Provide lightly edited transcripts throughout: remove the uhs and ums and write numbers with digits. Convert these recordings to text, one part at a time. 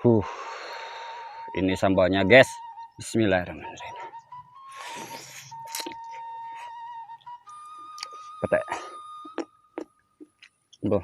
Huh, ini sambalnya guys. Bismillahirrahmanirrahim. Pete. Bro.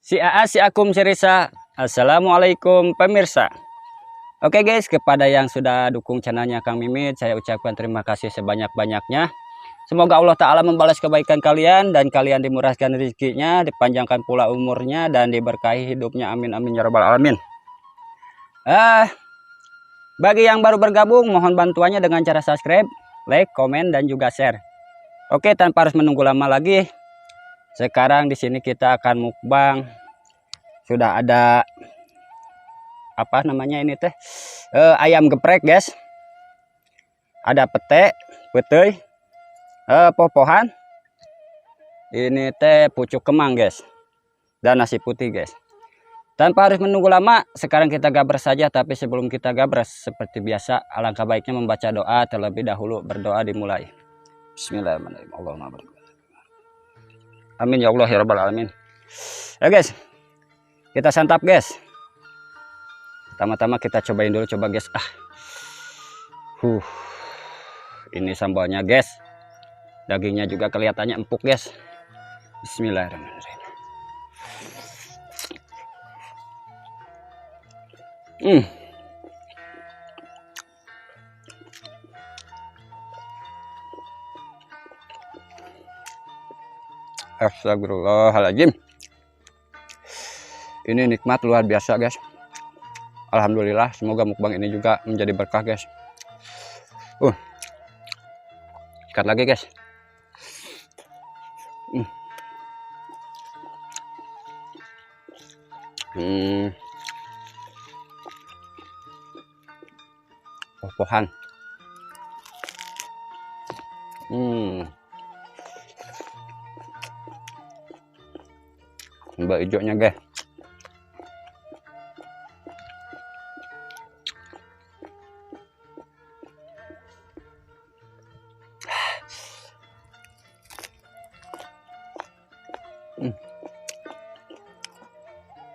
Si AA si Akum Cerisa. Assalamualaikum pemirsa. Oke guys, kepada yang sudah dukung channelnya Kang Mimit, saya ucapkan terima kasih sebanyak-banyaknya. Semoga Allah Ta'ala membalas kebaikan kalian dan kalian dimurahkan rezekinya, dipanjangkan pula umurnya dan diberkahi hidupnya. Amin amin ya rabbal alamin. Bagi yang baru bergabung, mohon bantuannya dengan cara subscribe, like, komen dan juga share. Oke, tanpa harus menunggu lama lagi. Sekarang di sini kita akan mukbang. Sudah ada apa namanya ini teh? Ayam geprek, guys. Ada pete, petey, popohan. Ini teh pucuk kemang, guys. Dan nasi putih, guys. Tanpa harus menunggu lama, sekarang kita gabres saja. Tapi sebelum kita gabres, seperti biasa, alangkah baiknya membaca doa terlebih dahulu. Berdoa dimulai. Bismillahirrahmanirrahim. Allahumma barik. Amin ya Allah ya rabbal alamin. Ya guys, kita santap guys. Pertama-tama kita cobain dulu, coba guys. Ini sambalnya guys. Dagingnya juga kelihatannya empuk guys. Bismillahirrahmanirrahim. Astagfirullahaladzim. Ini nikmat luar biasa guys. Alhamdulillah, semoga mukbang ini juga menjadi berkah guys. Ikat lagi guys. Pohan. Mbak hijaunya guys.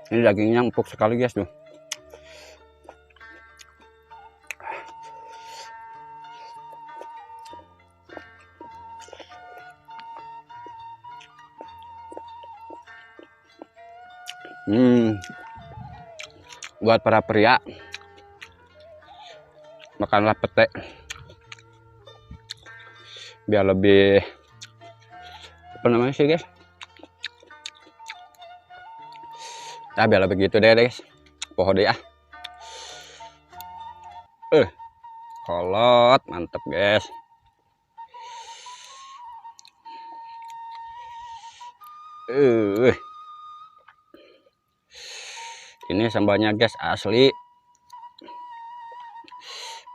Ini dagingnya empuk sekali guys tuh. Buat para pria, makanlah pete biar lebih apa namanya sih guys, biar lebih gitu deh guys. Pohon deh ya. Kolot mantep guys. Ini sambalnya guys asli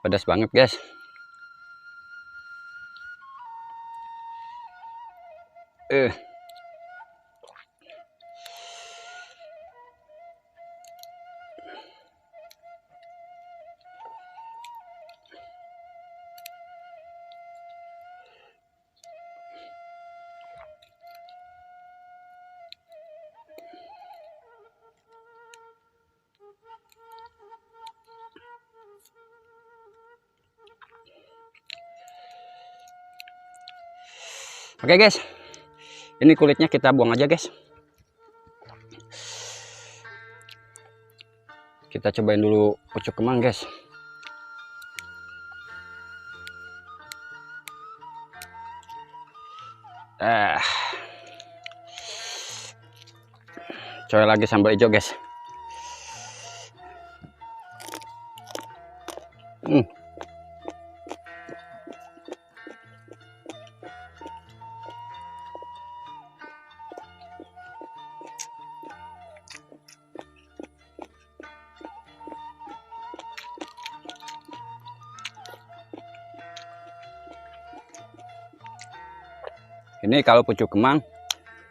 pedas banget guys. Oke guys, ini kulitnya kita buang aja guys. Kita cobain dulu pucuk kemang, guys. Coba lagi sambal hijau, guys. Ini kalau pucuk kemang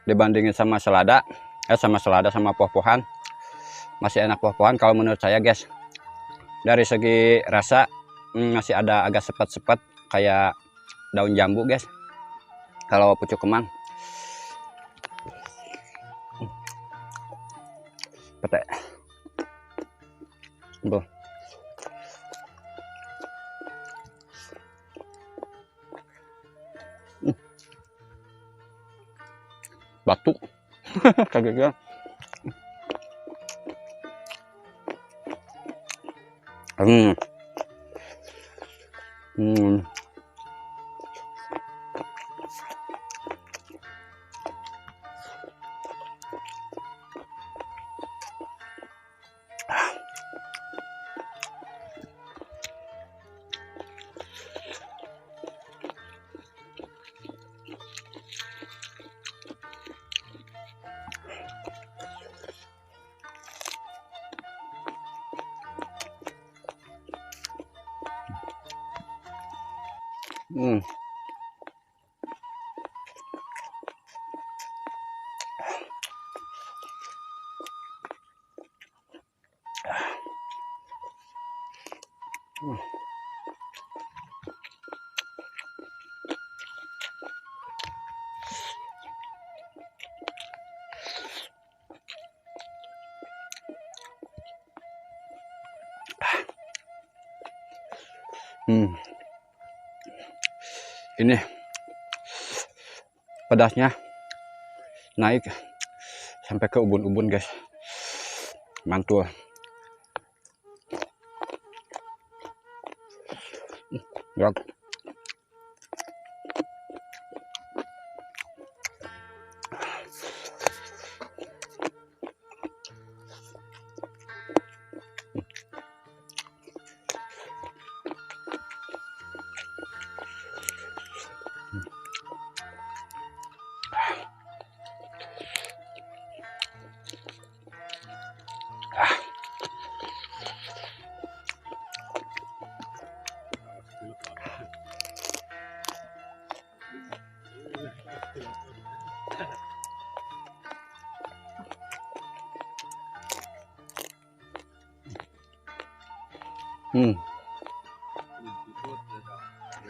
dibandingin sama selada, sama poh-pohan, masih enak poh-pohan kalau menurut saya, guys. Dari segi rasa masih ada agak sepet-sepet kayak daun jambu, guys, kalau pucuk kemang. Petek. Tuh. Batuk. Kaget ya. Ini pedasnya naik sampai ke ubun-ubun, guys. Mantul. Ya.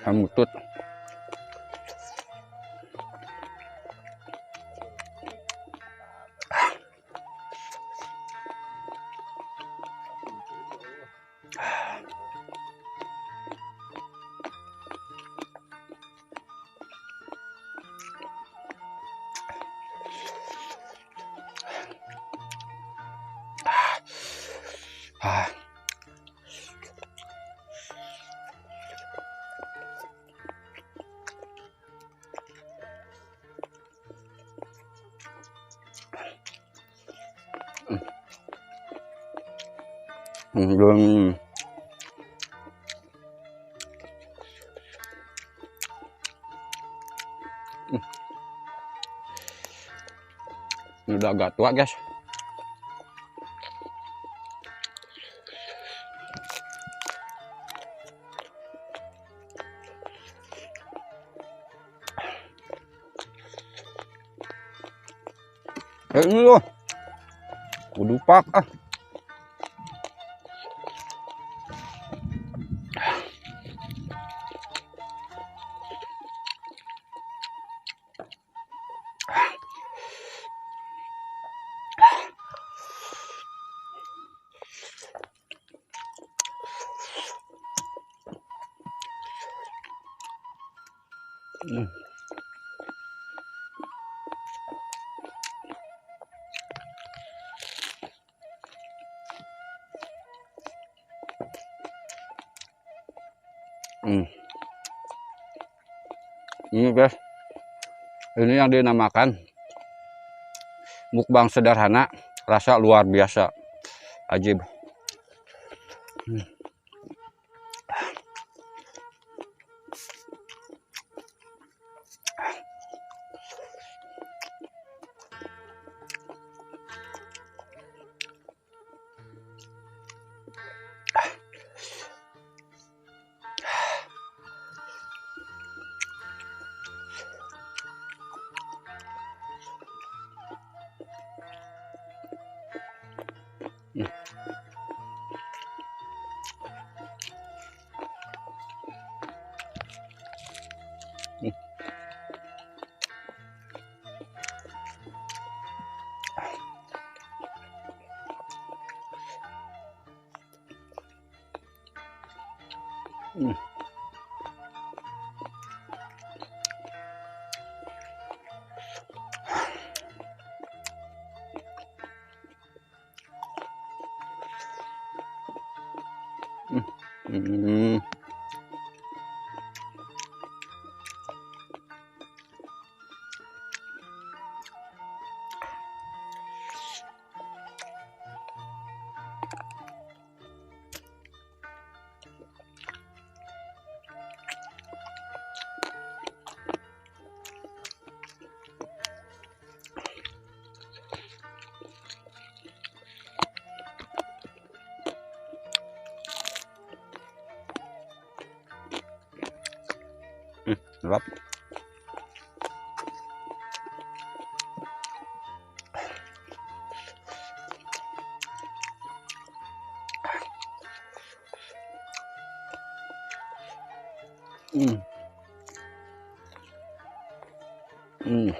Hamutut. Belum. Ini udah agak tua, guys. Ini loh. Kudu pak ah. Hmm. Ini guys, ini yang dinamakan mukbang sederhana, rasa luar biasa, ajib. Hmm. Lap. Hmm. Hmm.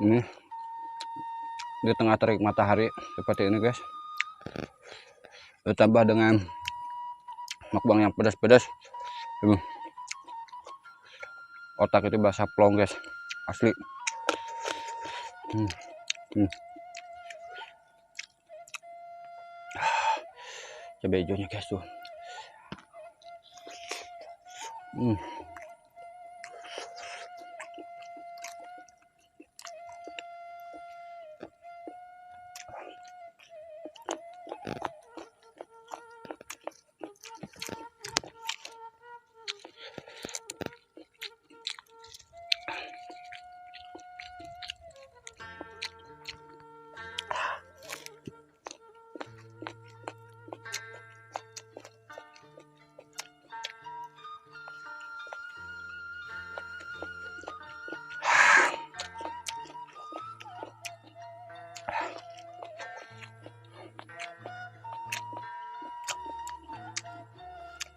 Ini di tengah terik matahari seperti ini guys, ditambah dengan mukbang yang pedas-pedas, otak itu basah plong guys, asli. Cabai hijaunya guys tuh.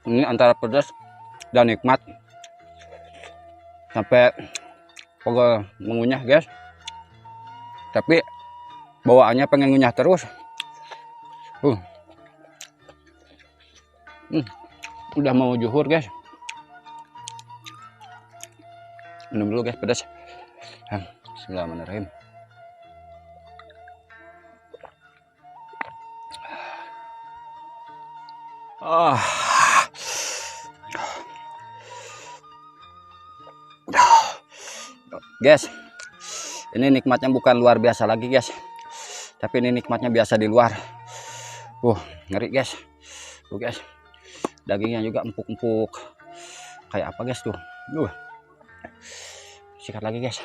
Ini antara pedas dan nikmat, sampai pegel mengunyah guys, tapi bawaannya pengen ngunyah terus. Udah mau juhur guys, minum dulu guys pedas. Bismillahirrahmanirrahim. Guys, ini nikmatnya bukan luar biasa lagi guys, tapi ini nikmatnya biasa di luar. Ngeri guys. Tuh guys, dagingnya juga empuk-empuk kayak apa guys tuh. Sikat lagi guys.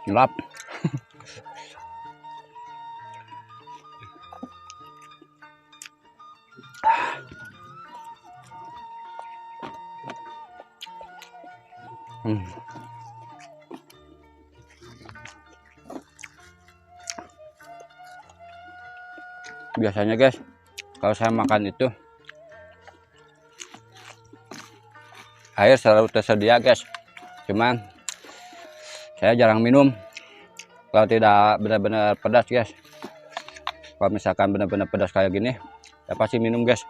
Gelap. Biasanya guys, kalau saya makan itu air selalu tersedia guys. Cuman saya jarang minum kalau tidak benar-benar pedas guys. Kalau misalkan benar-benar pedas kayak gini, saya pasti minum guys.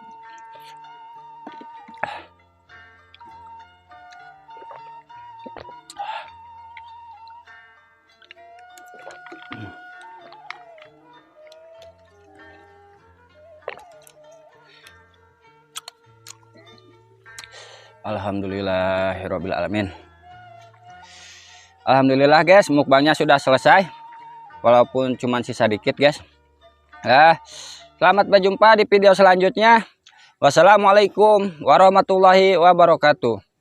Alhamdulillahirabbil alamin. Alhamdulillah guys, mukbangnya sudah selesai. Walaupun cuma sisa dikit guys. Selamat berjumpa di video selanjutnya. Wassalamualaikum warahmatullahi wabarakatuh.